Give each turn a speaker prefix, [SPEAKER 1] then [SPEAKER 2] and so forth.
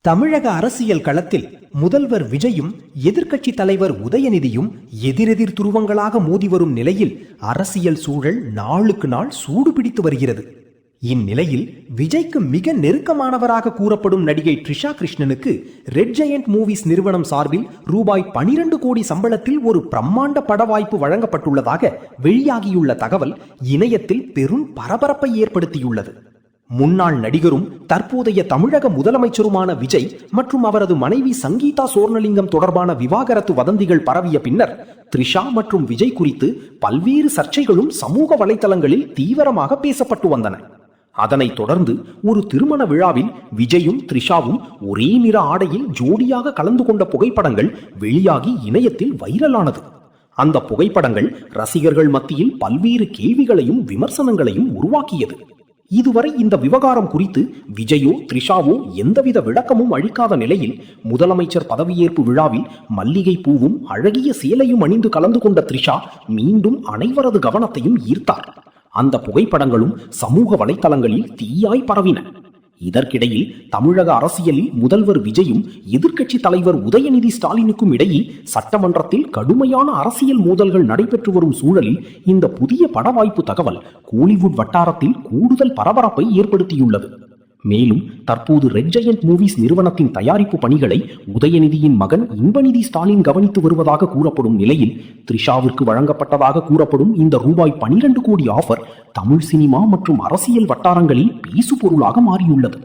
[SPEAKER 1] தமிழக அரசியல் களத்தில் முதல்வர் விஜயும் எதிர்க்கட்சி தலைவர் உதயநிதியும் எதிரெதிர் துருவங்களாக மோதி வரும் நிலையில் அரசியல் சூழல் நாளுக்கு நாள் சூடு பிடித்து வருகிறது. இந்நிலையில் விஜய்க்கு மிக நெருக்கமானவராக கூறப்படும் நடிகை த்ரிஷா கிருஷ்ணனுக்கு ரெட் ஜெயண்ட் மூவிஸ் நிறுவனம் சார்பில் ரூபாய் 12 கோடி சம்பளத்தில் ஒரு பிரம்மாண்ட பட வாய்ப்பு வழங்கப்பட்டுள்ளதாக வெளியாகியுள்ள தகவல் இணையத்தில் பெரும் பரபரப்பை ஏற்படுத்தியுள்ளது. முன்னாள் நடிகரும் தற்போதைய தமிழக முதலமைச்சருமான விஜய் மற்றும் அவரது மனைவி சங்கீதா சோர்ணலிங்கம் தொடர்பான விவாகரத்து வதந்திகள் பரவிய பின்னர் த்ரிஷா மற்றும் விஜய் குறித்து பல்வேறு சர்ச்சைகளும் சமூக வலைதளங்களில் தீவிரமாக பேசப்பட்டு வந்தன. அதனைத் தொடர்ந்து ஒரு திருமண விழாவில் விஜயும் த்ரிஷாவும் ஒரே நிற ஆடையில் ஜோடியாக கலந்து கொண்ட புகைப்படங்கள் வெளியாகி இணையத்தில் வைரலானது. அந்த புகைப்படங்கள் ரசிகர்கள் மத்தியில் பல்வேறு கேள்விகளையும் விமர்சனங்களையும் உருவாக்கியது. இதுவரை இந்த விவகாரம் குறித்து விஜயோ த்ரிஷாவோ எந்தவித விளக்கமும் அளிக்காத நிலையில் முதலமைச்சர் பதவியேற்பு விழாவில் மல்லிகை பூவும் அழகிய சேலையும் அணிந்து கலந்து கொண்ட த்ரிஷா மீண்டும் அனைவரது கவனத்தையும் ஈர்த்தார். அந்த புகைப்படங்களும் சமூக வலைதளங்களில் தீயாய் பரவின. இதற்கிடையில் தமிழக அரசியலில் முதல்வர் விஜயும் எதிர்க்கட்சி தலைவர் உதயநிதி ஸ்டாலினுக்கும் இடையே சட்டமன்றத்தில் கடுமையான அரசியல் மோதல்கள் நடைபெற்று வரும் சூழலில் இந்த புதிய பட வாய்ப்பு தகவல் கோலிவுட் வட்டாரத்தில் கூடுதல் பரபரப்பை ஏற்படுத்தியுள்ளது. மேலும் தற்போது ரெட் ஜெயண்ட் மூவிஸ் நிறுவனத்தின் தயாரிப்பு பணிகளை உதயநிதியின் மகன் இன்பநிதி ஸ்டாலின் கவனித்து வருவதாக கூறப்படும் நிலையில் த்ரிஷாவிற்கு வழங்கப்பட்டதாக கூறப்படும் இந்த ரூபாய் 12 கோடி ஆஃபர் தமிழ் சினிமா மற்றும் அரசியல் வட்டாரங்களில் பேசு பொருளாக மாறியுள்ளது.